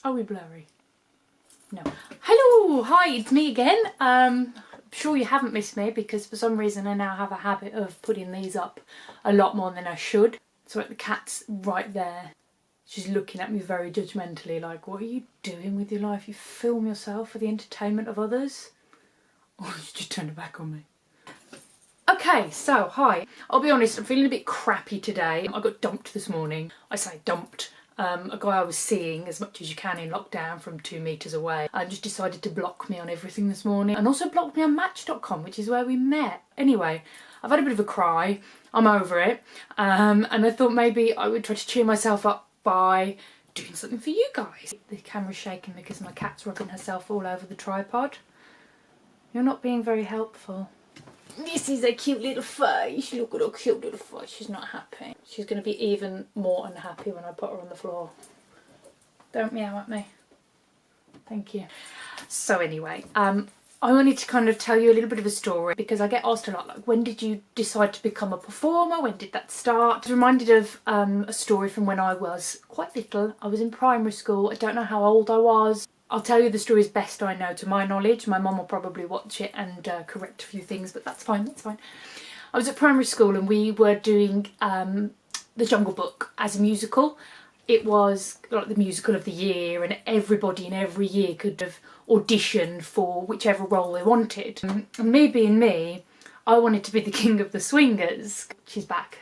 Are we blurry? No. Hello, hi, it's me again. I'm sure you haven't missed me because for some reason I now have a habit of putting these up a lot more than I should. So the cat's right there. She's looking at me very judgmentally like, what are you doing with your life? You film yourself for the entertainment of others? Oh, she just turned her back on me. Okay, so hi. I'll be honest, I'm feeling a bit crappy today. I got dumped this morning. I say dumped. A guy I was seeing as much as you can in lockdown from 2 metres away just decided to block me on everything this morning, and also blocked me on Match.com, which is where we met. Anyway, I've had a bit of a cry. I'm over it. And I thought maybe I would try to cheer myself up by doing something for you guys. The camera's shaking because my cat's rubbing herself all over the tripod. You're not being very helpful. This is a cute little face. Look at her cute little face. She's not happy. She's going to be even more unhappy when I put her on the floor. Don't meow at me. Thank you. So anyway, I wanted to kind of tell you a little bit of a story because I get asked a lot, like, when did you decide to become a performer? When did that start? I was reminded of a story from when I was quite little. I was in primary school. I don't know how old I was. I'll tell you the story as best I know to my knowledge. My mum will probably watch it and correct a few things, but that's fine, that's fine. I was at primary school and we were doing The Jungle Book as a musical. It was like the musical of the year, and everybody in every year could have auditioned for whichever role they wanted. And me being me, I wanted to be the king of the swingers. She's back.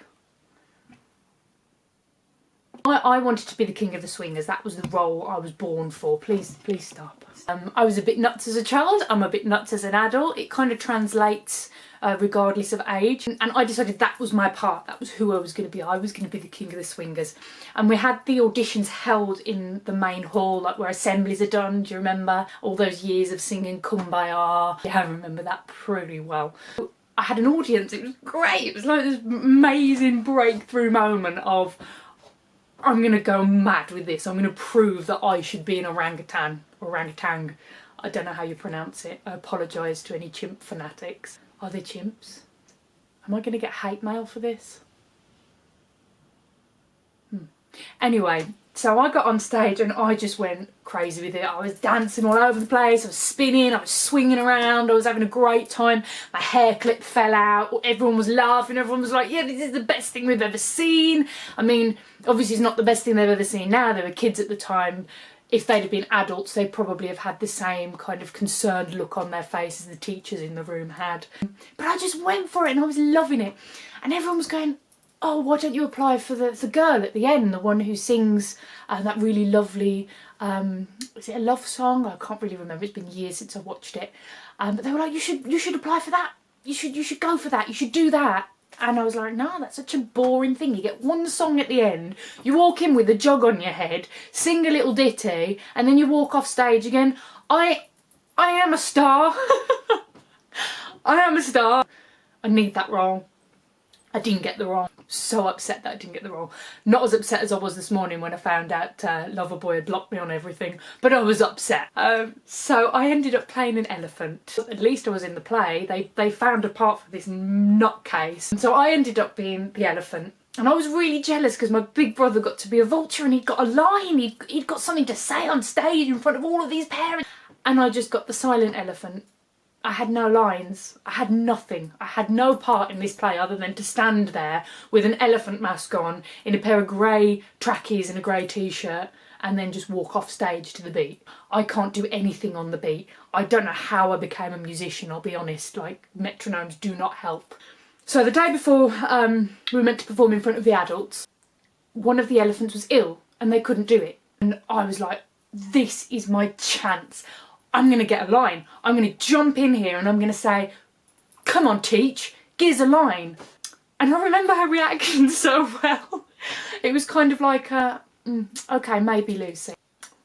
I wanted to be the king of the swingers. That was the role I was born for. Please stop. I was a bit nuts as a child. I'm a bit nuts as an adult. It kind of translates regardless of age. And I decided that was my part. That was who I was going to be. I was going to be the king of the swingers. And we had the auditions held in the main hall, like where assemblies are done. Do you remember all those years of singing Kumbaya? Yeah, I remember that pretty well. I had an audience. It was great. It was like this amazing breakthrough moment of, I'm going to go mad with this. I'm going to prove that I should be an orangutan. Orangutan. I don't know how you pronounce it. I apologise to any chimp fanatics. Are they chimps? Am I going to get hate mail for this? Anyway, so I got on stage and I just went crazy with it. I was dancing all over the place, I was spinning, I was swinging around, I was having a great time. My hair clip fell out, everyone was laughing, everyone was like, yeah, this is the best thing we've ever seen. I mean, obviously it's not the best thing they've ever seen now. They were kids at the time. If they'd have been adults, they'd probably have had the same kind of concerned look on their face as the teachers in the room had. But I just went for it and I was loving it. And everyone was going, oh, why don't you apply for the girl at the end, the one who sings that really lovely, is it a love song? I can't really remember, it's been years since I watched it. But they were like, you should apply for that. You should go for that, you should do that. And I was like, no, that's such a boring thing. You get one song at the end, you walk in with a jug on your head, sing a little ditty, and then you walk off stage again. I am a star. I am a star. I need that role. I didn't get the role. So upset that I didn't get the role. Not as upset as I was this morning when I found out Loverboy had blocked me on everything, but I was upset. So I ended up playing an elephant. At least I was in the play. They found a part for this nutcase. And so I ended up being the elephant. And I was really jealous because my big brother got to be a vulture and he'd got a line. He'd got something to say on stage in front of all of these parents. And I just got the silent elephant. I had no lines, I had nothing. I had no part in this play other than to stand there with an elephant mask on, in a pair of grey trackies and a grey t-shirt, and then just walk off stage to the beat. I can't do anything on the beat. I don't know how I became a musician, I'll be honest, like metronomes do not help. So the day before we were meant to perform in front of the adults, one of the elephants was ill and they couldn't do it. And I was like, this is my chance. I'm going to get a line. I'm going to jump in here and I'm going to say, come on, teach, give us a line. And I remember her reaction so well. It was kind of like, okay, maybe Lucy.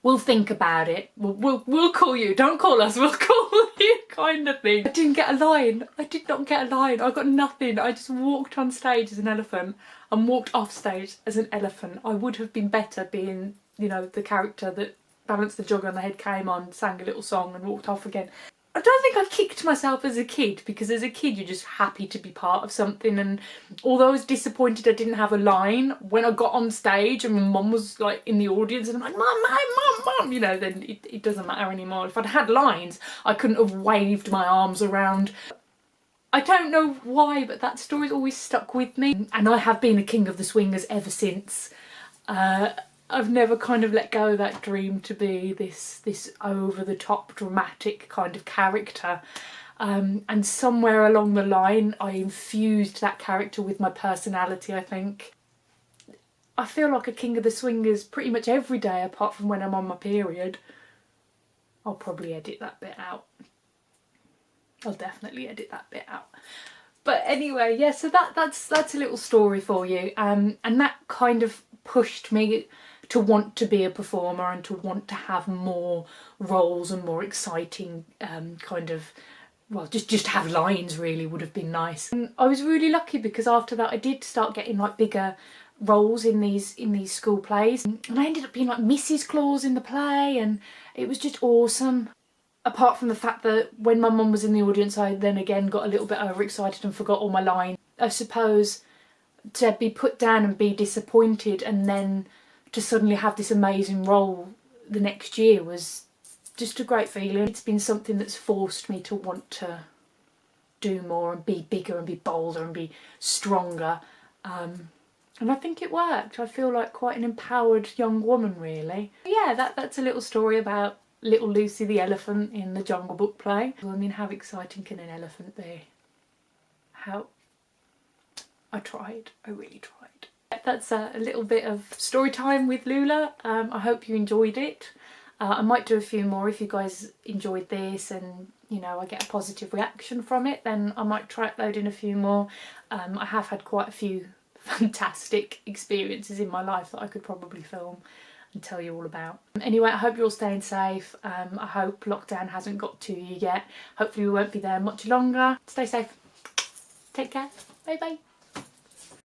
We'll think about it. We'll call you. Don't call us, we'll call you kind of thing. I didn't get a line. I did not get a line. I got nothing. I just walked on stage as an elephant and walked off stage as an elephant. I would have been better being, you know, the character that balanced the jug on the head, came on, sang a little song and walked off again. I don't think I kicked myself as a kid, because as a kid you're just happy to be part of something, and although I was disappointed I didn't have a line, when I got on stage and my mum was like in the audience and I'm like, mum, mum, you know, then it doesn't matter anymore. If I'd had lines I couldn't have waved my arms around. I don't know why, but that story's always stuck with me, and I have been a King of the Swingers ever since. I've never kind of let go of that dream to be this over-the-top dramatic kind of character. And somewhere along the line I infused that character with my personality, I think. I feel like a King of the Swingers pretty much every day apart from when I'm on my period. I'll probably edit that bit out. I'll definitely edit that bit out. But anyway, yeah, so that's a little story for you. And that kind of pushed me to want to be a performer and to want to have more roles and more exciting kind of, well, just have lines really would have been nice. And I was really lucky because after that I did start getting like bigger roles in these school plays, and I ended up being like Mrs. Claus in the play, and it was just awesome. Apart from the fact that when my mum was in the audience I then again got a little bit overexcited and forgot all my lines. I suppose to be put down and be disappointed and then to suddenly have this amazing role the next year was just a great feeling. It's been something that's forced me to want to do more and be bigger and be bolder and be stronger. And I think it worked. I feel like quite an empowered young woman really. Yeah, that's a little story about little Lucy the elephant in the Jungle Book play. I mean, how exciting can an elephant be? I tried, I really tried. That's a little bit of story time with Lula. I hope you enjoyed it. I might do a few more if you guys enjoyed this and, you know, I get a positive reaction from it, then I might try uploading a few more. I have had quite a few fantastic experiences in my life that I could probably film and tell you all about. Anyway, I hope you're all staying safe. I hope lockdown hasn't got to you yet. Hopefully we won't be there much longer. Stay safe. Take care. Bye bye.